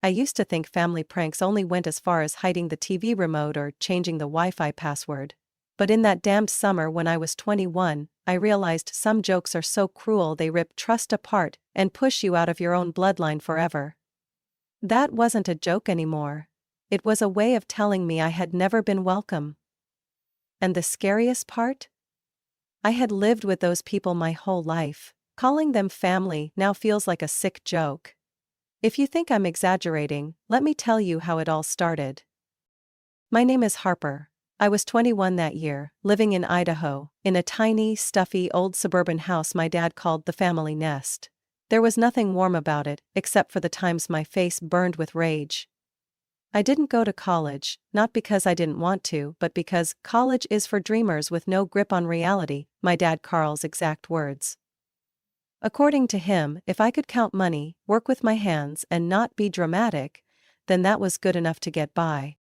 I used to think family pranks only went as far as hiding the TV remote or changing the Wi-Fi password. But in that damned summer when I was 21, I realized some jokes are so cruel they rip trust apart and push you out of your own bloodline forever. That wasn't a joke anymore. It was a way of telling me I had never been welcome. And the scariest part? I had lived with those people my whole life. Calling them family now feels like a sick joke. If you think I'm exaggerating, let me tell you how it all started. My name is Harper. I was 21 that year, living in Idaho, in a tiny, stuffy old suburban house my dad called the family nest. There was nothing warm about it, except for the times my face burned with rage. I didn't go to college, not because I didn't want to, but because college is for dreamers with no grip on reality, my dad Carl's exact words. According to him, if I could count money, work with my hands, and not be dramatic, then that was good enough to get by.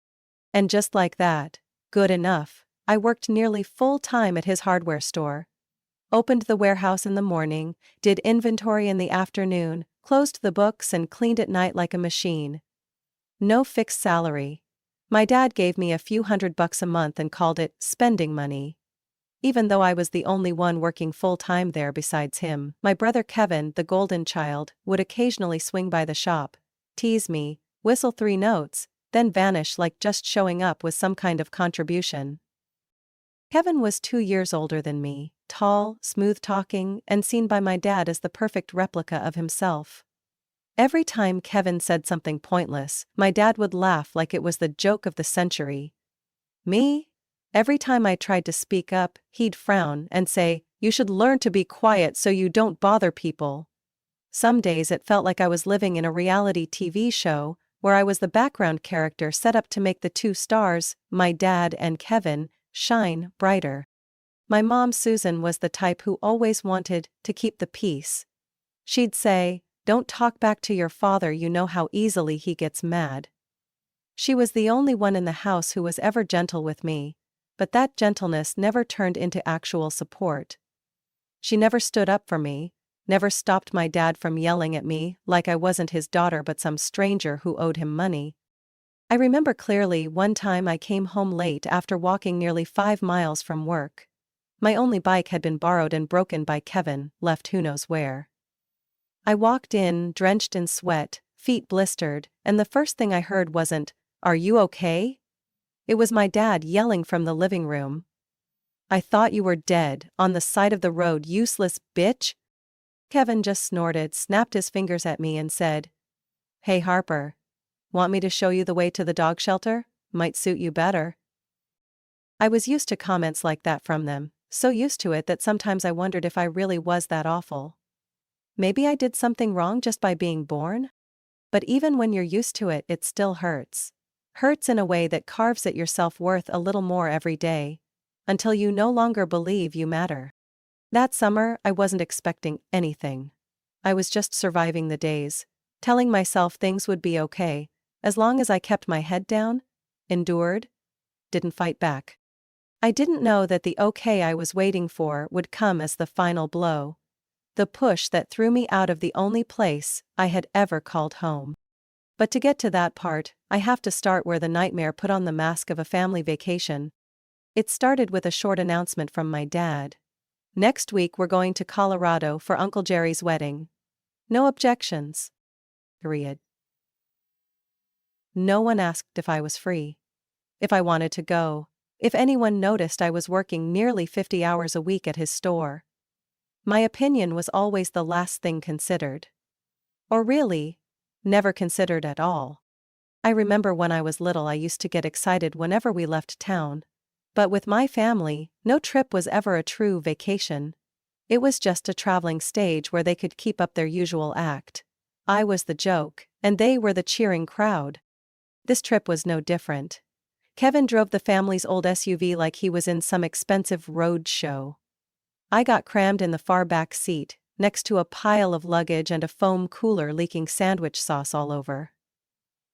And just like that, good enough, I worked nearly full-time at his hardware store. Opened the warehouse in the morning, did inventory in the afternoon, closed the books and cleaned at night like a machine. No fixed salary. My dad gave me a few $100 a month and called it spending money. Even though I was the only one working full-time there besides him, my brother Kevin, the golden child, would occasionally swing by the shop, tease me, whistle 3 notes, then vanish like just showing up with some kind of contribution. Kevin was 2 years older than me, tall, smooth-talking, and seen by my dad as the perfect replica of himself. Every time Kevin said something pointless, my dad would laugh like it was the joke of the century. Me? Every time I tried to speak up, he'd frown and say, "You should learn to be quiet so you don't bother people." Some days it felt like I was living in a reality TV show, where I was the background character set up to make the 2 stars, my dad and Kevin, shine brighter. My mom Susan was the type who always wanted to keep the peace. She'd say, "Don't talk back to your father, you know how easily he gets mad." She was the only one in the house who was ever gentle with me, but that gentleness never turned into actual support. She never stood up for me, never stopped my dad from yelling at me like I wasn't his daughter but some stranger who owed him money. I remember clearly one time I came home late after walking nearly 5 miles from work. My only bike had been borrowed and broken by Kevin, left who knows where. I walked in, drenched in sweat, feet blistered, and the first thing I heard wasn't, "Are you okay?" It was my dad yelling from the living room. "I thought you were dead, on the side of the road, useless bitch." Kevin just snorted, snapped his fingers at me and said, "Hey Harper. Want me to show you the way to the dog shelter? Might suit you better." I was used to comments like that from them, so used to it that sometimes I wondered if I really was that awful. Maybe I did something wrong just by being born? But even when you're used to it, it still hurts. Hurts in a way that carves at your self-worth a little more every day, until you no longer believe you matter. That summer, I wasn't expecting anything. I was just surviving the days, telling myself things would be okay, as long as I kept my head down, endured, didn't fight back. I didn't know that the okay I was waiting for would come as the final blow. The push that threw me out of the only place I had ever called home. But to get to that part, I have to start where the nightmare put on the mask of a family vacation. It started with a short announcement from my dad. "Next week we're going to Colorado for Uncle Jerry's wedding. No objections. Period." No one asked if I was free, if I wanted to go, if anyone noticed I was working nearly 50 hours a week at his store. My opinion was always the last thing considered. Or really, never considered at all. I remember when I was little I used to get excited whenever we left town. But with my family, no trip was ever a true vacation. It was just a traveling stage where they could keep up their usual act. I was the joke, and they were the cheering crowd. This trip was no different. Kevin drove the family's old SUV like he was in some expensive road show. I got crammed in the far back seat, next to a pile of luggage and a foam cooler leaking sandwich sauce all over.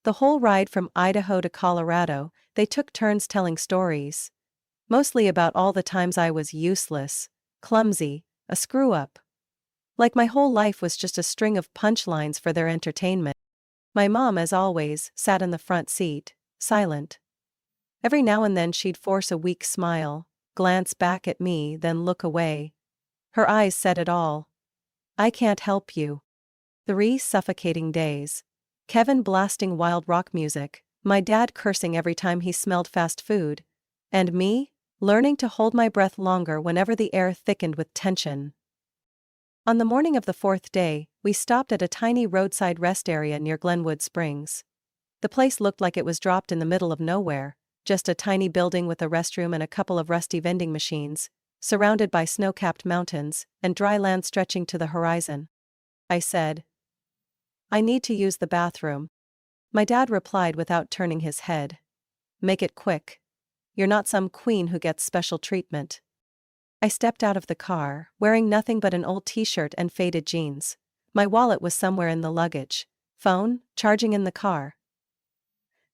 The whole ride from Idaho to Colorado, they took turns telling stories. Mostly about all the times I was useless, clumsy, a screw-up. Like my whole life was just a string of punchlines for their entertainment. My mom, as always, sat in the front seat, silent. Every now and then she'd force a weak smile, glance back at me, then look away. Her eyes said it all. I can't help you. 3 suffocating days. Kevin blasting wild rock music, my dad cursing every time he smelled fast food, and me, learning to hold my breath longer whenever the air thickened with tension. On the morning of the 4th day, we stopped at a tiny roadside rest area near Glenwood Springs. The place looked like it was dropped in the middle of nowhere, just a tiny building with a restroom and a couple of rusty vending machines, surrounded by snow-capped mountains and dry land stretching to the horizon. I said, "I need to use the bathroom." My dad replied without turning his head, "Make it quick. You're not some queen who gets special treatment." I stepped out of the car, wearing nothing but an old t-shirt and faded jeans. My wallet was somewhere in the luggage. Phone, charging in the car.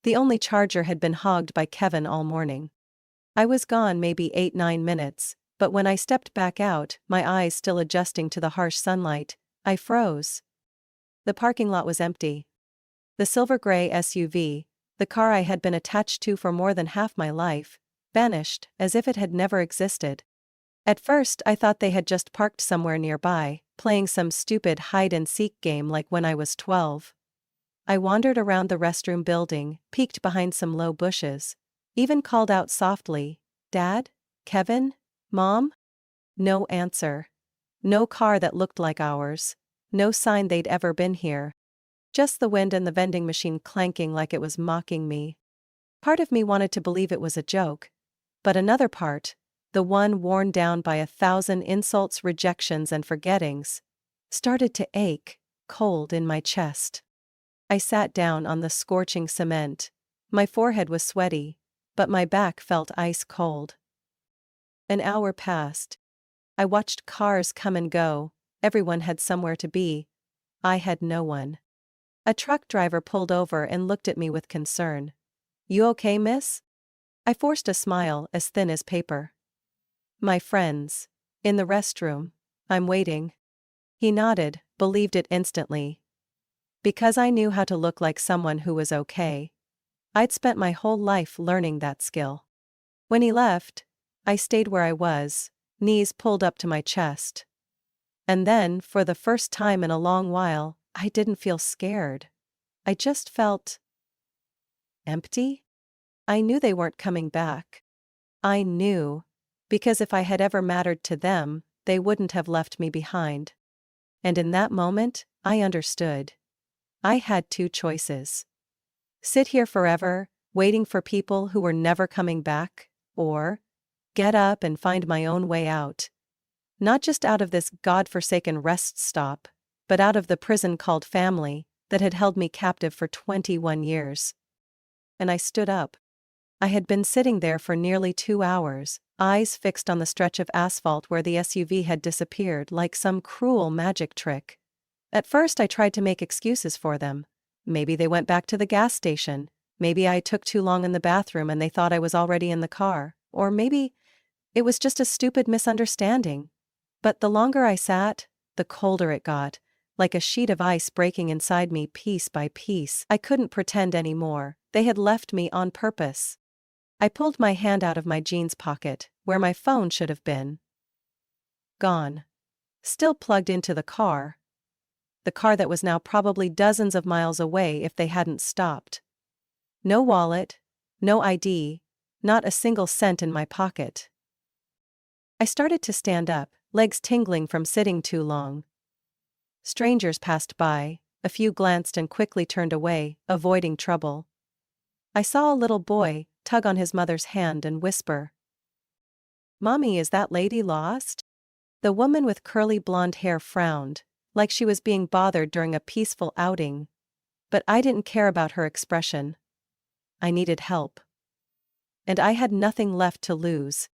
The only charger had been hogged by Kevin all morning. I was gone maybe 8-9 minutes, but when I stepped back out, my eyes still adjusting to the harsh sunlight, I froze. The parking lot was empty. The silver gray SUV, the car I had been attached to for more than half my life, vanished as if it had never existed. At first I thought they had just parked somewhere nearby, playing some stupid hide-and-seek game like when I was 12. I wandered around the restroom building, peeked behind some low bushes, even called out softly, "Dad? Kevin? Mom?" No answer. No car that looked like ours. No sign they'd ever been here. Just the wind and the vending machine clanking like it was mocking me. Part of me wanted to believe it was a joke, but another part, the one worn down by 1,000 insults, rejections, and forgettings, started to ache, cold in my chest. I sat down on the scorching cement. My forehead was sweaty, but my back felt ice cold. An hour passed. I watched cars come and go. Everyone had somewhere to be. I had no one. A truck driver pulled over and looked at me with concern. "You okay, miss?" I forced a smile as thin as paper. "My friends. In the restroom. I'm waiting." He nodded, believed it instantly. Because I knew how to look like someone who was okay. I'd spent my whole life learning that skill. When he left, I stayed where I was, knees pulled up to my chest. And then, for the first time in a long while, I didn't feel scared. I just felt empty. I knew they weren't coming back. I knew, because if I had ever mattered to them, they wouldn't have left me behind. And in that moment, I understood. I had 2 choices. Sit here forever, waiting for people who were never coming back, or get up and find my own way out. Not just out of this godforsaken rest stop, but out of the prison called family that had held me captive for 21 years. And I stood up. I had been sitting there for nearly 2 hours, eyes fixed on the stretch of asphalt where the SUV had disappeared like some cruel magic trick. At first I tried to make excuses for them. Maybe they went back to the gas station. Maybe I took too long in the bathroom and they thought I was already in the car. Or maybe it was just a stupid misunderstanding. But the longer I sat, the colder it got, like a sheet of ice breaking inside me piece by piece. I couldn't pretend anymore. They had left me on purpose. I pulled my hand out of my jeans pocket, where my phone should have been. Gone. Still plugged into the car. The car that was now probably dozens of miles away if they hadn't stopped. No wallet, no ID, not a single cent in my pocket. I started to stand up, legs tingling from sitting too long. Strangers passed by, a few glanced and quickly turned away, avoiding trouble. I saw a little boy tug on his mother's hand and whisper, "Mommy, is that lady lost?" The woman with curly blonde hair frowned, like she was being bothered during a peaceful outing. But I didn't care about her expression. I needed help. And I had nothing left to lose.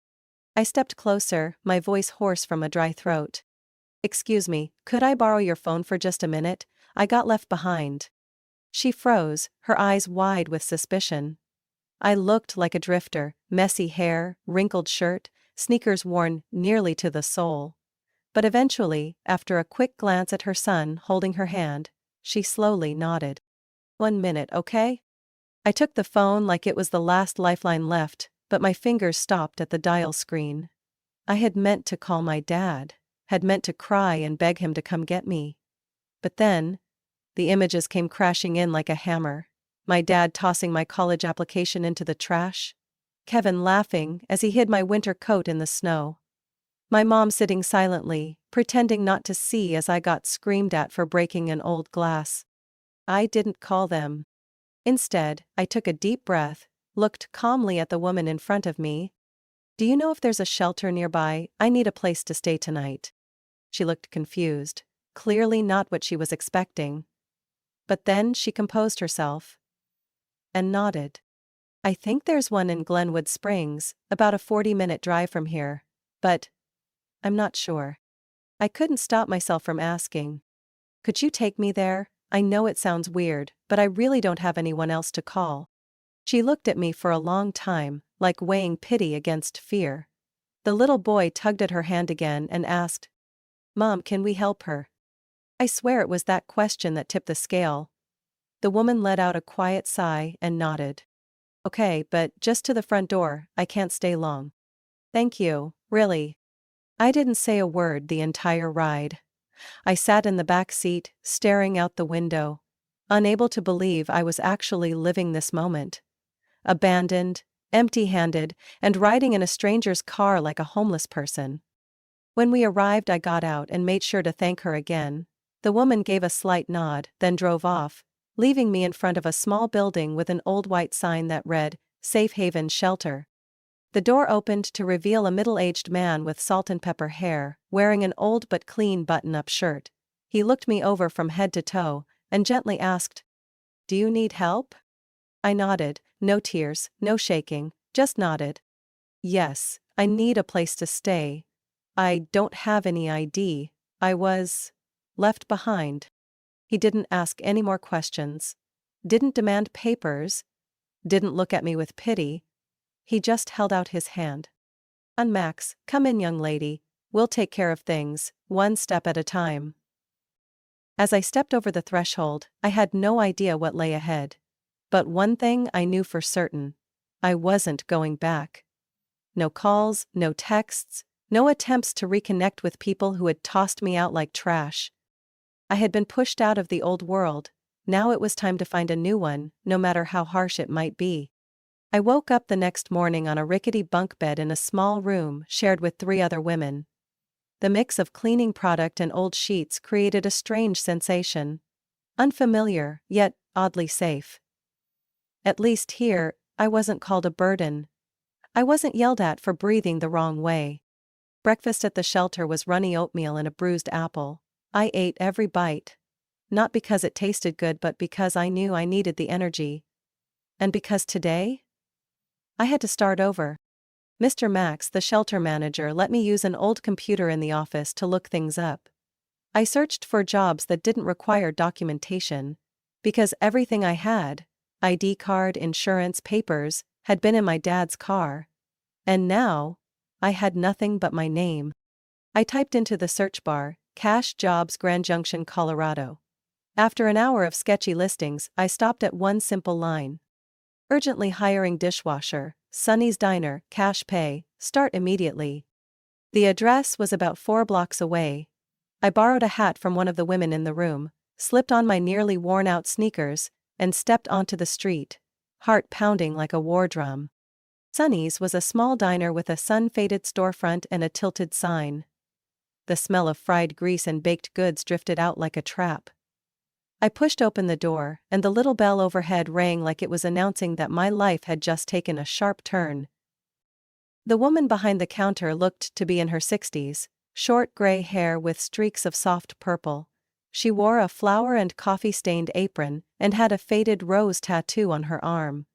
I stepped closer, my voice hoarse from a dry throat. "Excuse me, could I borrow your phone for just a minute? I got left behind." She froze, her eyes wide with suspicion. I looked like a drifter, messy hair, wrinkled shirt, sneakers worn nearly to the sole. But eventually, after a quick glance at her son holding her hand, she slowly nodded. 1 minute, okay? I took the phone like it was the last lifeline left, but my fingers stopped at the dial screen. I had meant to call my dad, had meant to cry and beg him to come get me. But then, the images came crashing in like a hammer. My dad tossing my college application into the trash. Kevin laughing as he hid my winter coat in the snow. My mom sitting silently, pretending not to see as I got screamed at for breaking an old glass. I didn't call them. Instead, I took a deep breath, looked calmly at the woman in front of me. "Do you know if there's a shelter nearby? I need a place to stay tonight." She looked confused, clearly not what she was expecting. But then she composed herself and nodded. "I think there's one in Glenwood Springs, about a 40-minute drive from here. But I'm not sure." I couldn't stop myself from asking, "Could you take me there? I know it sounds weird, but I really don't have anyone else to call." She looked at me for a long time, like weighing pity against fear. The little boy tugged at her hand again and asked, "Mom, can we help her?" I swear it was that question that tipped the scale. The woman let out a quiet sigh and nodded. "Okay, but just to the front door, I can't stay long." "Thank you, really." I didn't say a word the entire ride. I sat in the back seat, staring out the window, unable to believe I was actually living this moment. Abandoned, empty-handed, and riding in a stranger's car like a homeless person. When we arrived, I got out and made sure to thank her again. The woman gave a slight nod, then drove off, leaving me in front of a small building with an old white sign that read, "Safe Haven Shelter." The door opened to reveal a middle-aged man with salt and pepper hair, wearing an old but clean button-up shirt. He looked me over from head to toe, and gently asked, "Do you need help?" I nodded, no tears, no shaking, just nodded. "Yes, I need a place to stay. I don't have any ID. I was left behind." He didn't ask any more questions. Didn't demand papers. Didn't look at me with pity. He just held out his hand. "Max, come in, young lady. We'll take care of things, one step at a time." As I stepped over the threshold, I had no idea what lay ahead. But one thing I knew for certain. I wasn't going back. No calls, no texts, no attempts to reconnect with people who had tossed me out like trash. I had been pushed out of the old world. Now it was time to find a new one, no matter how harsh it might be. I woke up the next morning on a rickety bunk bed in a small room shared with 3 other women. The mix of cleaning product and old sheets created a strange sensation. Unfamiliar, yet oddly safe. At least here, I wasn't called a burden. I wasn't yelled at for breathing the wrong way. Breakfast at the shelter was runny oatmeal and a bruised apple. I ate every bite. Not because it tasted good, but because I knew I needed the energy. And because today, I had to start over. Mr. Max, the shelter manager, let me use an old computer in the office to look things up. I searched for jobs that didn't require documentation, because everything I had, ID card, insurance, papers, had been in my dad's car. And now, I had nothing but my name. I typed into the search bar, "Cash Jobs, Grand Junction, Colorado." After an hour of sketchy listings, I stopped at one simple line. "Urgently hiring dishwasher, Sonny's Diner, cash pay, start immediately." The address was about 4 blocks away. I borrowed a hat from one of the women in the room, slipped on my nearly worn-out sneakers, and stepped onto the street, heart pounding like a war drum. Sonny's was a small diner with a sun-faded storefront and a tilted sign. The smell of fried grease and baked goods drifted out like a trap. I pushed open the door, and the little bell overhead rang like it was announcing that my life had just taken a sharp turn. The woman behind the counter looked to be in her 60s, short gray hair with streaks of soft purple. She wore a flower and coffee-stained apron and had a faded rose tattoo on her arm.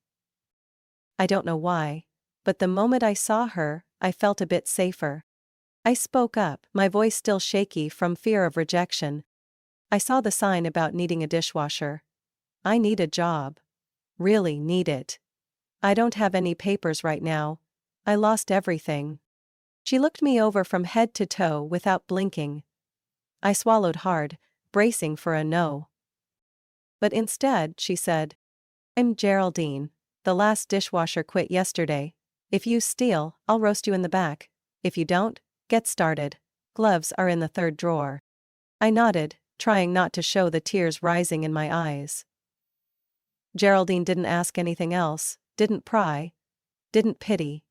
I don't know why, but the moment I saw her, I felt a bit safer. I spoke up, my voice still shaky from fear of rejection. "I saw the sign about needing a dishwasher. I need a job. Really need it. I don't have any papers right now. I lost everything." She looked me over from head to toe without blinking. I swallowed hard, bracing for a no. But instead, she said, "I'm Geraldine. The last dishwasher quit yesterday. If you steal, I'll roast you in the back. If you don't, get started. Gloves are in the third drawer." I nodded, trying not to show the tears rising in my eyes. Geraldine didn't ask anything else, didn't pry, didn't pity.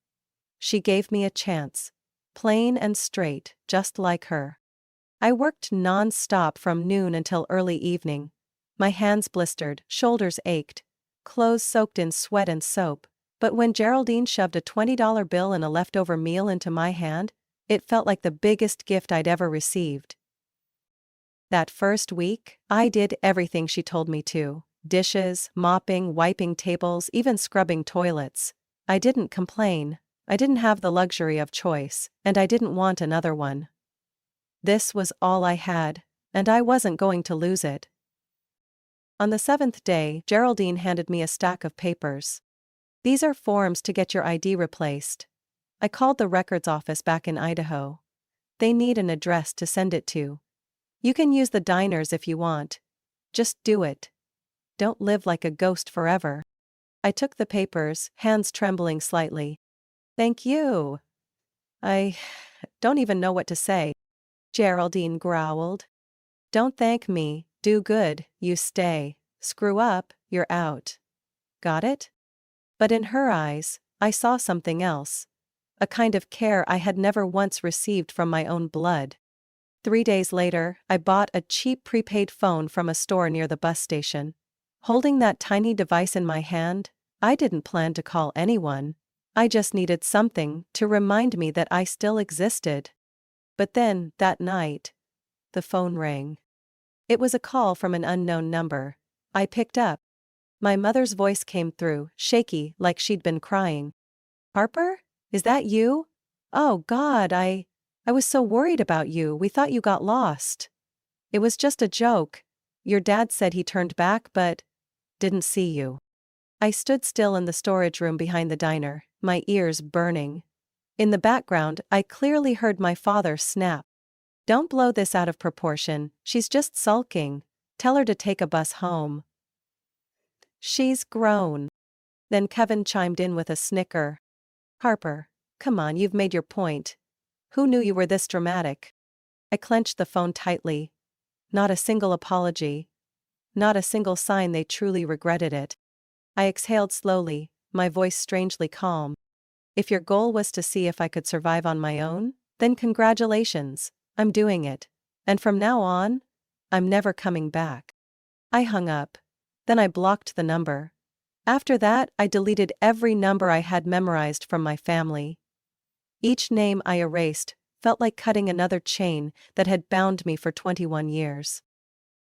She gave me a chance. Plain and straight, just like her. I worked non-stop from noon until early evening. My hands blistered, shoulders ached, clothes soaked in sweat and soap, but when Geraldine shoved a $20 bill and a leftover meal into my hand, it felt like the biggest gift I'd ever received. That first week, I did everything she told me to. Dishes, mopping, wiping tables, even scrubbing toilets. I didn't complain. I didn't have the luxury of choice, and I didn't want another one. This was all I had, and I wasn't going to lose it. On the 7th day, Geraldine handed me a stack of papers. "These are forms to get your ID replaced." I called the records office back in Idaho. "They need an address to send it to. You can use the diners if you want. Just do it. Don't live like a ghost forever." I took the papers, hands trembling slightly. "Thank you." "I don't even know what to say," Geraldine growled. "Don't thank me, do good, you stay. Screw up, you're out. Got it?" But in her eyes, I saw something else. A kind of care I had never once received from my own blood. 3 days later, I bought a cheap prepaid phone from a store near the bus station. Holding that tiny device in my hand, I didn't plan to call anyone. I just needed something to remind me that I still existed. But then, that night, the phone rang. It was a call from an unknown number. I picked up. My mother's voice came through, shaky, like she'd been crying. "Harper? Is that you? Oh God, I was so worried about you, we thought you got lost. It was just a joke. Your dad said he turned back but didn't see you." I stood still in the storage room behind the diner, my ears burning. In the background, I clearly heard my father snap. "Don't blow this out of proportion, she's just sulking. Tell her to take a bus home." "She's grown." Then Kevin chimed in with a snicker. "Harper, come on, you've made your point. Who knew you were this dramatic?" I clenched the phone tightly. Not a single apology. Not a single sign they truly regretted it. I exhaled slowly, my voice strangely calm. "If your goal was to see if I could survive on my own, then congratulations, I'm doing it. And from now on, I'm never coming back." I hung up. Then I blocked the number. After that, I deleted every number I had memorized from my family. Each name I erased felt like cutting another chain that had bound me for 21 years.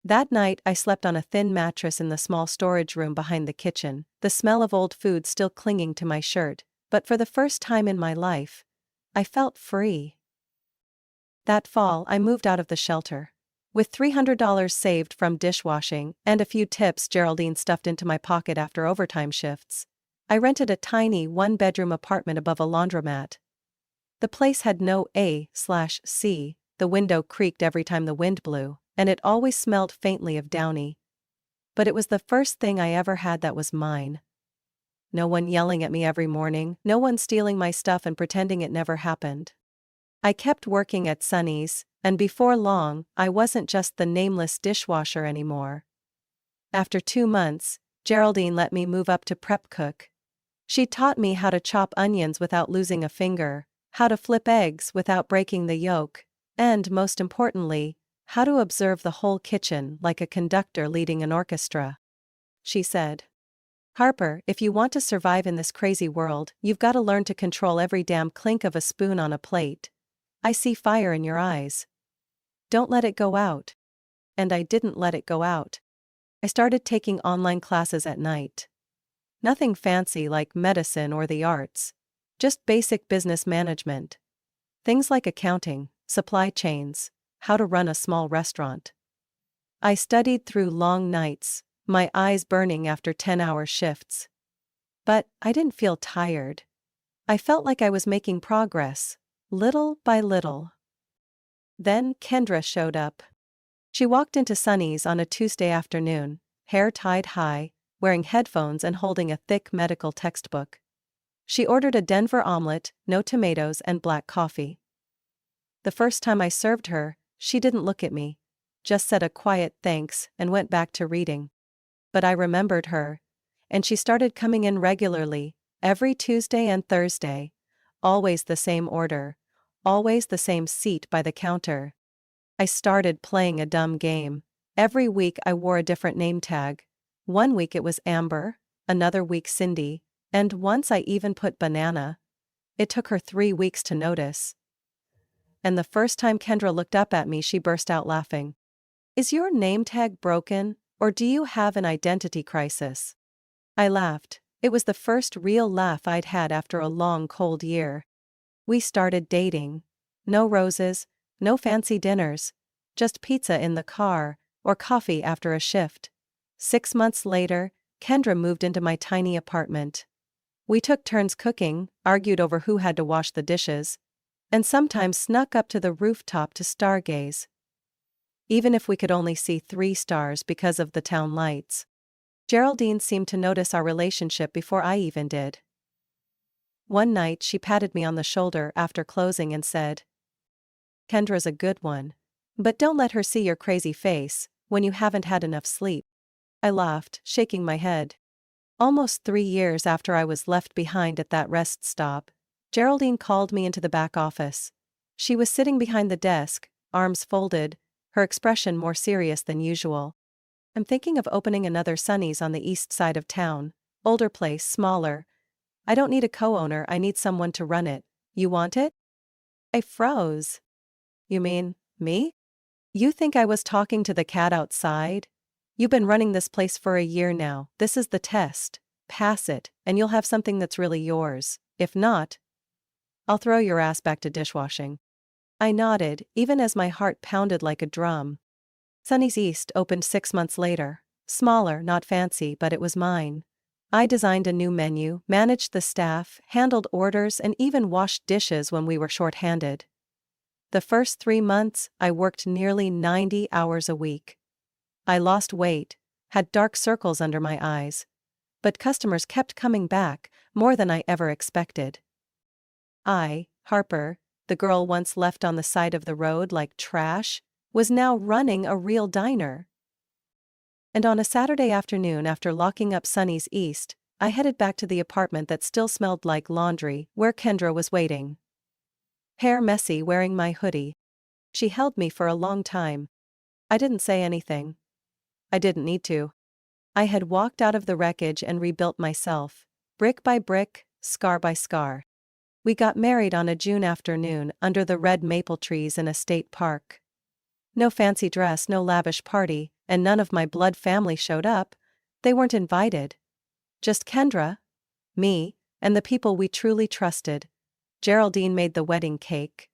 That night I slept on a thin mattress in the small storage room behind the kitchen, the smell of old food still clinging to my shirt, but for the first time in my life, I felt free. That fall I moved out of the shelter. With $300 saved from dishwashing and a few tips Geraldine stuffed into my pocket after overtime shifts, I rented a tiny one-bedroom apartment above a laundromat. The place had no AC, the window creaked every time the wind blew, and it always smelled faintly of downy. But it was the first thing I ever had that was mine. No one yelling at me every morning, no one stealing my stuff and pretending it never happened. I kept working at Sunny's, and before long, I wasn't just the nameless dishwasher anymore. After 2 months, Geraldine let me move up to prep cook. She taught me how to chop onions without losing a finger, how to flip eggs without breaking the yolk, and most importantly, how to observe the whole kitchen like a conductor leading an orchestra. She said, "Harper, if you want to survive in this crazy world, you've got to learn to control every damn clink of a spoon on a plate. I see fire in your eyes. Don't let it go out." And I didn't let it go out. I started taking online classes at night. Nothing fancy like medicine or the arts. Just basic business management. Things like accounting, supply chains, how to run a small restaurant. I studied through long nights, my eyes burning after 10-hour shifts. But I didn't feel tired. I felt like I was making progress, little by little. Then Kendra showed up. She walked into Sunny's on a Tuesday afternoon, hair tied high, wearing headphones and holding a thick medical textbook. She ordered a Denver omelet, no tomatoes, and black coffee. The first time I served her, she didn't look at me, just said a quiet thanks and went back to reading. But I remembered her, and she started coming in regularly, every Tuesday and Thursday. Always the same order, always the same seat by the counter. I started playing a dumb game. Every week I wore a different name tag. One week it was Amber, another week Cindy, and once I even put Banana. It took her 3 weeks to notice. And the first time Kendra looked up at me, she burst out laughing. "Is your name tag broken, or do you have an identity crisis?" I laughed. It was the first real laugh I'd had after a long cold year. We started dating. No roses, no fancy dinners, just pizza in the car, or coffee after a shift. 6 months later, Kendra moved into my tiny apartment. We took turns cooking, argued over who had to wash the dishes, and sometimes snuck up to the rooftop to stargaze. Even if we could only see 3 stars because of the town lights. Geraldine seemed to notice our relationship before I even did. One night she patted me on the shoulder after closing and said, "Kendra's a good one. But don't let her see your crazy face when you haven't had enough sleep." I laughed, shaking my head. Almost 3 years after I was left behind at that rest stop, Geraldine called me into the back office. She was sitting behind the desk, arms folded, her expression more serious than usual. "I'm thinking of opening another Sonny's on the east side of town. Older place, smaller. I don't need a co-owner, I need someone to run it. You want it?" I froze. "You mean, me? You think I was talking to the cat outside? You've been running this place for a year now. This is the test. Pass it, and you'll have something that's really yours. If not, I'll throw your ass back to dishwashing." I nodded, even as my heart pounded like a drum. Sonny's East opened 6 months later. Smaller, not fancy, but it was mine. I designed a new menu, managed the staff, handled orders, and even washed dishes when we were short-handed. The first 3 months, I worked nearly 90 hours a week. I lost weight, had dark circles under my eyes. But customers kept coming back, more than I ever expected. Harper, the girl once left on the side of the road like trash, was now running a real diner. And on a Saturday afternoon after locking up Sonny's East, I headed back to the apartment that still smelled like laundry, where Kendra was waiting. Hair messy, wearing my hoodie. She held me for a long time. I didn't say anything. I didn't need to. I had walked out of the wreckage and rebuilt myself, brick by brick, scar by scar. We got married on a June afternoon under the red maple trees in a state park. No fancy dress, no lavish party, and none of my blood family showed up. They weren't invited. Just Kendra, me, and the people we truly trusted. Geraldine made the wedding cake.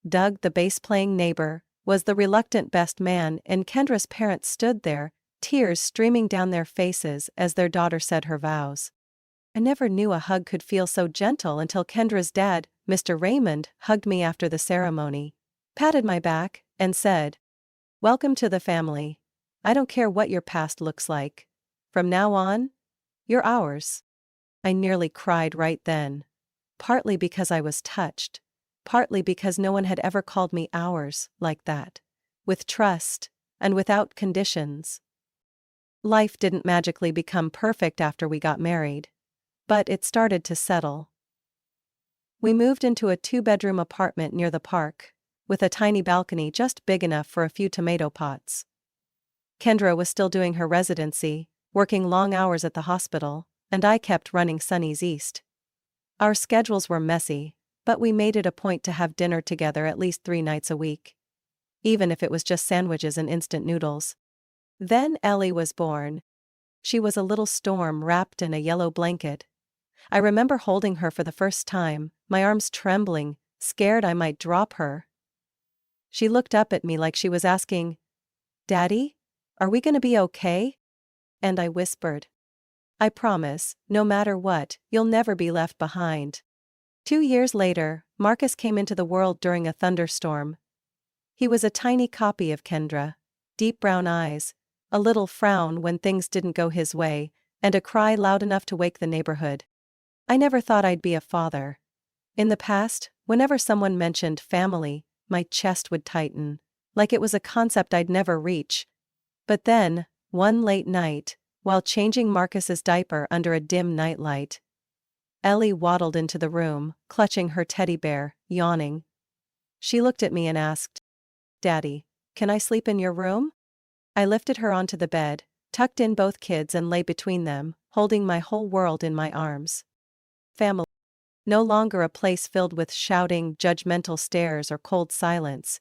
Doug, the bass-playing neighbor, was the reluctant best man, and Kendra's parents stood there, tears streaming down their faces as their daughter said her vows. I never knew a hug could feel so gentle until Kendra's dad, Mr. Raymond, hugged me after the ceremony, patted my back, and said, "Welcome to the family. I don't care what your past looks like. From now on, you're ours." I nearly cried right then. Partly because I was touched, partly because no one had ever called me ours like that, with trust, and without conditions. Life didn't magically become perfect after we got married, but it started to settle. We moved into a 2-bedroom apartment near the park, with a tiny balcony just big enough for a few tomato pots. Kendra was still doing her residency, working long hours at the hospital, and I kept running Sonny's East. Our schedules were messy, but we made it a point to have dinner together at least 3 nights a week. Even if it was just sandwiches and instant noodles. Then Ellie was born. She was a little storm wrapped in a yellow blanket. I remember holding her for the first time, my arms trembling, scared I might drop her. She looked up at me like she was asking, "Daddy, are we gonna be okay?" And I whispered, "I promise, no matter what, you'll never be left behind." 2 years later, Marcus came into the world during a thunderstorm. He was a tiny copy of Kendra. Deep brown eyes, a little frown when things didn't go his way, and a cry loud enough to wake the neighborhood. I never thought I'd be a father. In the past, whenever someone mentioned family, my chest would tighten, like it was a concept I'd never reach. But then, one late night, while changing Marcus's diaper under a dim nightlight, Ellie waddled into the room, clutching her teddy bear, yawning. She looked at me and asked, "Daddy, can I sleep in your room?" I lifted her onto the bed, tucked in both kids and lay between them, holding my whole world in my arms. Family. No longer a place filled with shouting, judgmental stares or cold silence.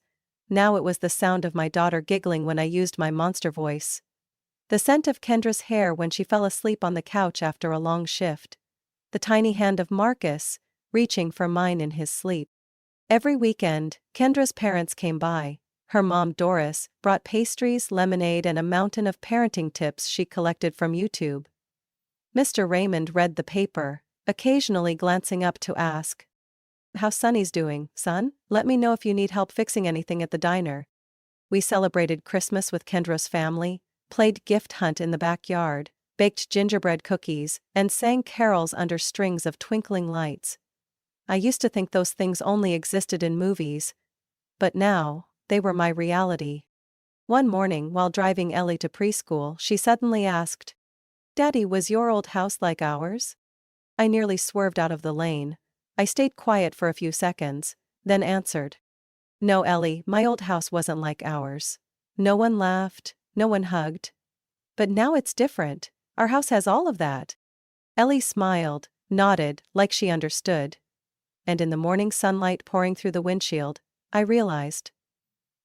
Now it was the sound of my daughter giggling when I used my monster voice. The scent of Kendra's hair when she fell asleep on the couch after a long shift. The tiny hand of Marcus, reaching for mine in his sleep. Every weekend, Kendra's parents came by. Her mom Doris brought pastries, lemonade and a mountain of parenting tips she collected from YouTube. Mr. Raymond read the paper, occasionally glancing up to ask, "How's Sonny's doing, son? Let me know if you need help fixing anything at the diner." We celebrated Christmas with Kendra's family, played gift hunt in the backyard, baked gingerbread cookies, and sang carols under strings of twinkling lights. I used to think those things only existed in movies, but now, they were my reality. One morning while driving Ellie to preschool, she suddenly asked, "Daddy, was your old house like ours?" I nearly swerved out of the lane. I stayed quiet for a few seconds, then answered, "No, Ellie, my old house wasn't like ours. No one laughed, no one hugged. But now it's different. Our house has all of that." Ellie smiled, nodded, like she understood. And in the morning sunlight pouring through the windshield, I realized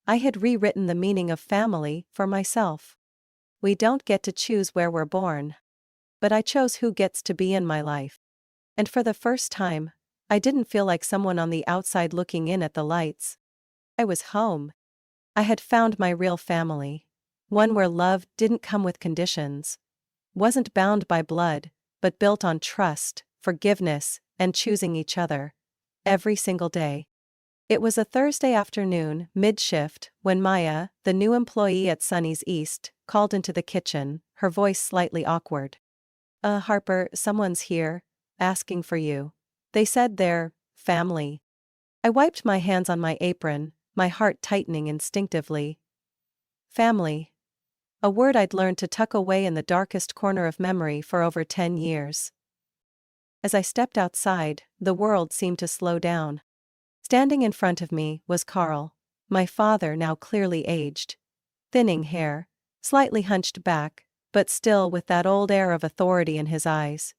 I had rewritten the meaning of family for myself. We don't get to choose where we're born. But I chose who gets to be in my life. And for the first time, I didn't feel like someone on the outside looking in at the lights. I was home. I had found my real family. One where love didn't come with conditions. Wasn't bound by blood, but built on trust, forgiveness, and choosing each other. Every single day. It was a Thursday afternoon, mid-shift, when Maya, the new employee at Sunny's East, called into the kitchen, her voice slightly awkward. Harper, someone's here, asking for you. They said they're family." I wiped my hands on my apron, my heart tightening instinctively. Family. A word I'd learned to tuck away in the darkest corner of memory for over 10 years. As I stepped outside, the world seemed to slow down. Standing in front of me was Carl, my father now clearly aged. Thinning hair, slightly hunched back, but still with that old air of authority in his eyes.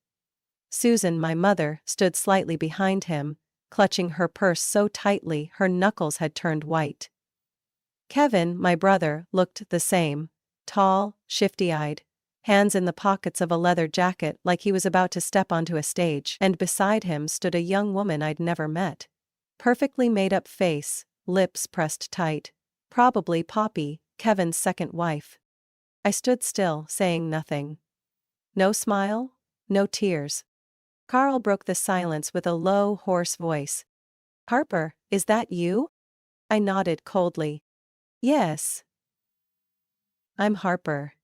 Susan, my mother, stood slightly behind him, clutching her purse so tightly her knuckles had turned white. Kevin, my brother, looked the same, tall, shifty-eyed, hands in the pockets of a leather jacket like he was about to step onto a stage, and beside him stood a young woman I'd never met. Perfectly made-up face, lips pressed tight. Probably Poppy, Kevin's second wife. I stood still, saying nothing. No smile, no tears. Carl broke the silence with a low, hoarse voice. "Harper, is that you?" I nodded coldly. "Yes. I'm Harper.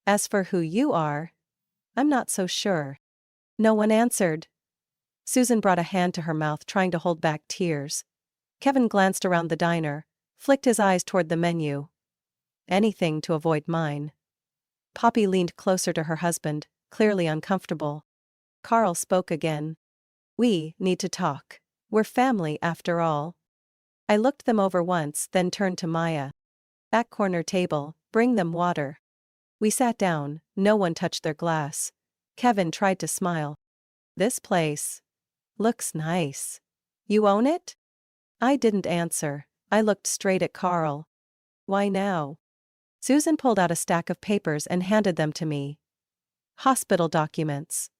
As for who you are, I'm not so sure." No one answered. Susan brought a hand to her mouth trying to hold back tears. Kevin glanced around the diner, flicked his eyes toward the menu. Anything to avoid mine. Poppy leaned closer to her husband, clearly uncomfortable. Carl spoke again. "We need to talk. We're family after all." I looked them over once, then turned to Maya. "Back corner table, bring them water." We sat down, no one touched their glass. Kevin tried to smile. "This place looks nice. You own it?" I didn't answer. I looked straight at Carl. "Why now?" Susan pulled out a stack of papers and handed them to me. Hospital documents.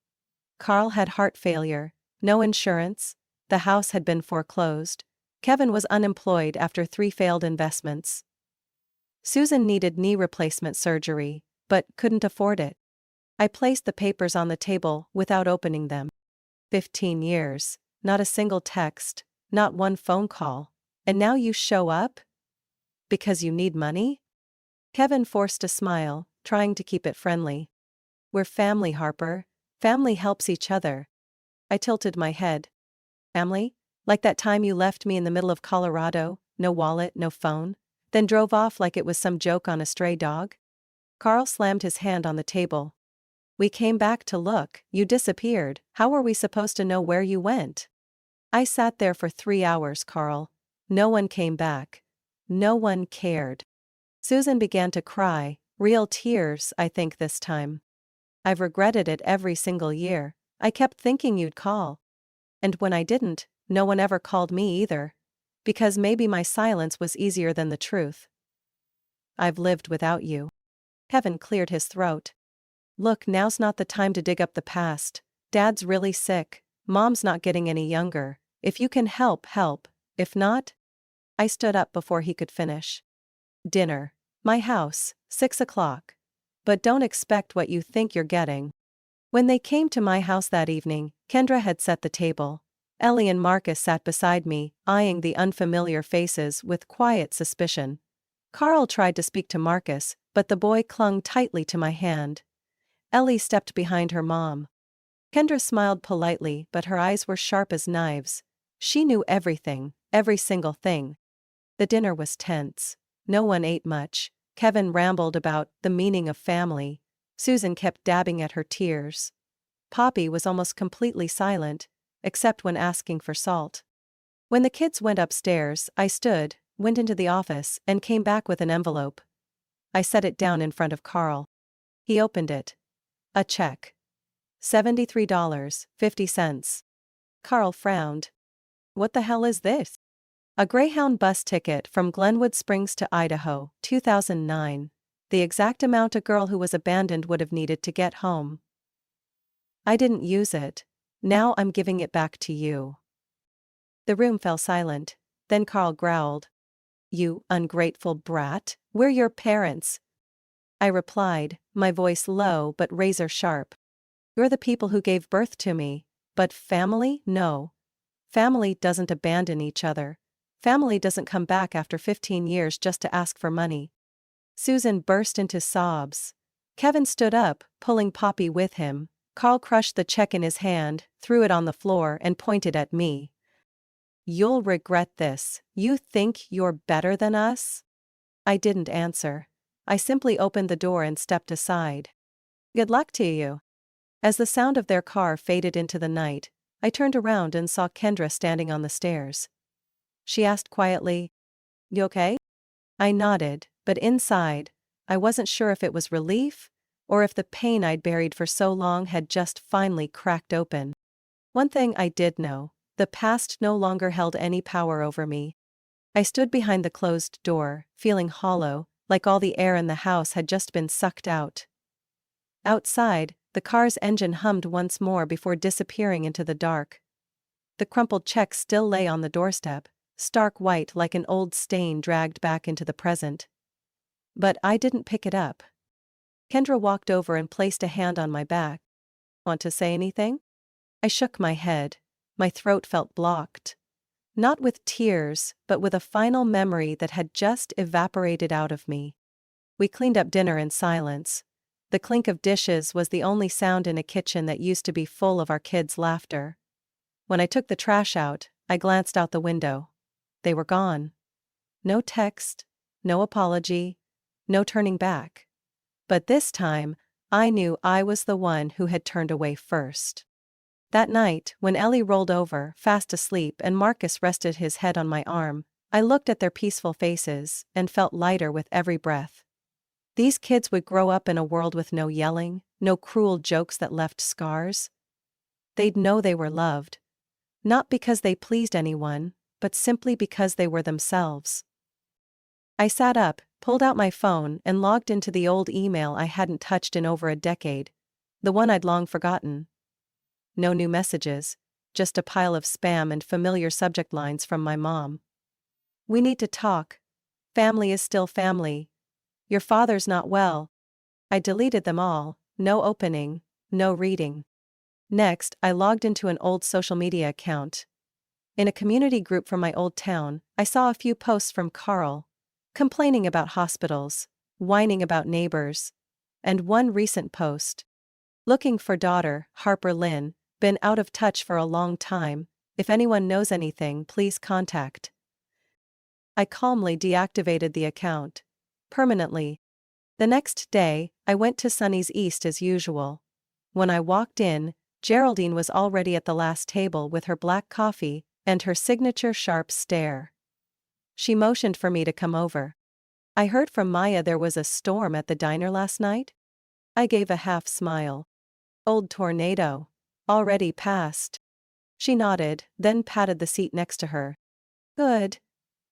Carl had heart failure, no insurance, the house had been foreclosed. Kevin was unemployed after 3 failed investments. Susan needed knee replacement surgery, but couldn't afford it. I placed the papers on the table without opening them. 15 years, not a single text, not one phone call. And now you show up? Because you need money? Kevin forced a smile, trying to keep it friendly. We're family, Harper. Family helps each other. I tilted my head. Family? Like that time you left me in the middle of Colorado, no wallet, no phone, then drove off like it was some joke on a stray dog? Carl slammed his hand on the table. We came back to look, you disappeared, how were we supposed to know where you went? I sat there for 3 hours, Carl. No one came back. No one cared. Susan began to cry, real tears, I think this time. I've regretted it every single year. I kept thinking you'd call. And when I didn't, no one ever called me either. Because maybe my silence was easier than the truth. I've lived without you. Kevin cleared his throat. Look, now's not the time to dig up the past. Dad's really sick. Mom's not getting any younger. If you can help, help. If not. I stood up before he could finish. Dinner. My house, 6 o'clock. But don't expect what you think you're getting. When they came to my house that evening, Kendra had set the table. Ellie and Marcus sat beside me, eyeing the unfamiliar faces with quiet suspicion. Carl tried to speak to Marcus, but the boy clung tightly to my hand. Ellie stepped behind her mom. Kendra smiled politely, but her eyes were sharp as knives. She knew everything, every single thing. The dinner was tense. No one ate much. Kevin rambled about the meaning of family. Susan kept dabbing at her tears. Poppy was almost completely silent, except when asking for salt. When the kids went upstairs, I stood, went into the office, and came back with an envelope. I set it down in front of Carl. He opened it. A check. $73.50. Carl frowned. What the hell is this? A Greyhound bus ticket from Glenwood Springs to Idaho, 2009. The exact amount a girl who was abandoned would have needed to get home. I didn't use it. Now I'm giving it back to you. The room fell silent. Then Carl growled. You ungrateful brat, we're your parents. I replied, my voice low but razor sharp. You're the people who gave birth to me. But family? No. Family doesn't abandon each other. Family doesn't come back after 15 years just to ask for money. Susan burst into sobs. Kevin stood up, pulling Poppy with him. Carl crushed the check in his hand, threw it on the floor, and pointed at me. You'll regret this. You think you're better than us? I didn't answer. I simply opened the door and stepped aside. Good luck to you. As the sound of their car faded into the night, I turned around and saw Kendra standing on the stairs. She asked quietly, You okay? I nodded, but inside, I wasn't sure if it was relief, or if the pain I'd buried for so long had just finally cracked open. One thing I did know, the past no longer held any power over me. I stood behind the closed door, feeling hollow, like all the air in the house had just been sucked out. Outside, the car's engine hummed once more before disappearing into the dark. The crumpled check still lay on the doorstep, stark white like an old stain dragged back into the present. But I didn't pick it up. Kendra walked over and placed a hand on my back. Want to say anything? I shook my head. My throat felt blocked. Not with tears, but with a final memory that had just evaporated out of me. We cleaned up dinner in silence. The clink of dishes was the only sound in a kitchen that used to be full of our kids' laughter. When I took the trash out, I glanced out the window. They were gone. No text, no apology, no turning back. But this time, I knew I was the one who had turned away first. That night, when Ellie rolled over, fast asleep, and Marcus rested his head on my arm, I looked at their peaceful faces and felt lighter with every breath. These kids would grow up in a world with no yelling, no cruel jokes that left scars. They'd know they were loved. Not because they pleased anyone, but simply because they were themselves. I sat up, pulled out my phone, and logged into the old email I hadn't touched in over a decade, the one I'd long forgotten. No new messages, just a pile of spam and familiar subject lines from my mom. We need to talk. Family is still family. Your father's not well. I deleted them all, no opening, no reading. Next, I logged into an old social media account. In a community group from my old town, I saw a few posts from Carl, complaining about hospitals, whining about neighbors. And one recent post. Looking for daughter, Harper Lynn, been out of touch for a long time. If anyone knows anything, please contact. I calmly deactivated the account. Permanently. The next day, I went to Sunny's East as usual. When I walked in, Geraldine was already at the last table with her black coffee and her signature sharp stare. She motioned for me to come over. I heard from Maya there was a storm at the diner last night. I gave a half smile. Old tornado. Already passed. She nodded, then patted the seat next to her. Good.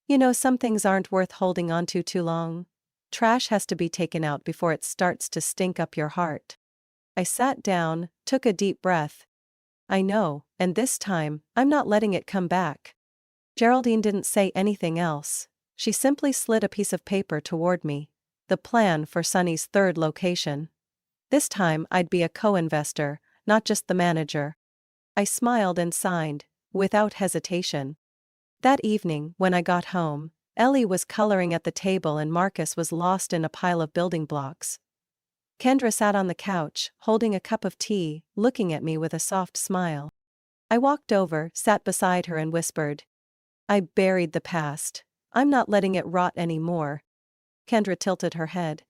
You know, some things aren't worth holding on to too long. Trash has to be taken out before it starts to stink up your heart. I sat down, took a deep breath. I know, and this time, I'm not letting it come back. Geraldine didn't say anything else. She simply slid a piece of paper toward me. The plan for Sunny's third location. This time I'd be a co-investor, not just the manager. I smiled and signed, without hesitation. That evening, when I got home, Ellie was coloring at the table and Marcus was lost in a pile of building blocks. Kendra sat on the couch, holding a cup of tea, looking at me with a soft smile. I walked over, sat beside her and whispered, I buried the past. I'm not letting it rot anymore. Kendra tilted her head.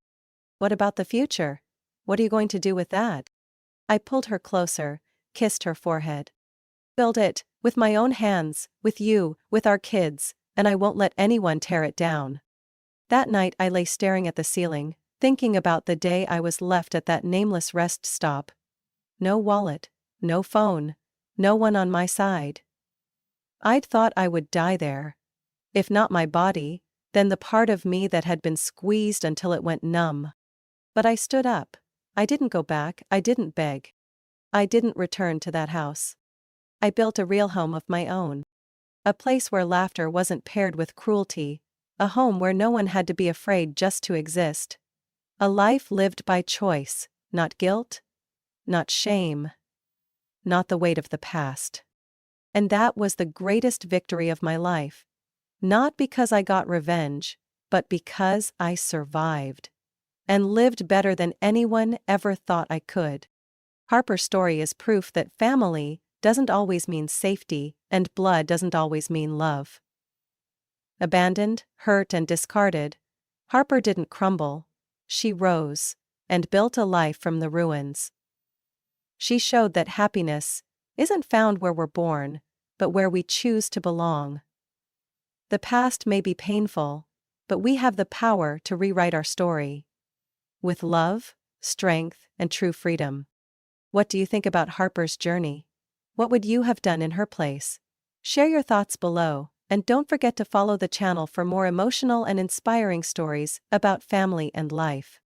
What about the future? What are you going to do with that? I pulled her closer, kissed her forehead. Build it, with my own hands, with you, with our kids, and I won't let anyone tear it down. That night I lay staring at the ceiling, thinking about the day I was left at that nameless rest stop. No wallet, no phone, no one on my side. I'd thought I would die there. If not my body, then the part of me that had been squeezed until it went numb. But I stood up. I didn't go back, I didn't beg. I didn't return to that house. I built a real home of my own. A place where laughter wasn't paired with cruelty. A home where no one had to be afraid just to exist. A life lived by choice, not guilt, not shame, not the weight of the past. And that was the greatest victory of my life. Not because I got revenge, but because I survived. And lived better than anyone ever thought I could. Harper's story is proof that family doesn't always mean safety, and blood doesn't always mean love. Abandoned, hurt and discarded, Harper didn't crumble. She rose, and built a life from the ruins. She showed that happiness isn't found where we're born, but where we choose to belong. The past may be painful, but we have the power to rewrite our story. With love, strength, and true freedom. What do you think about Harper's journey? What would you have done in her place? Share your thoughts below, and don't forget to follow the channel for more emotional and inspiring stories about family and life.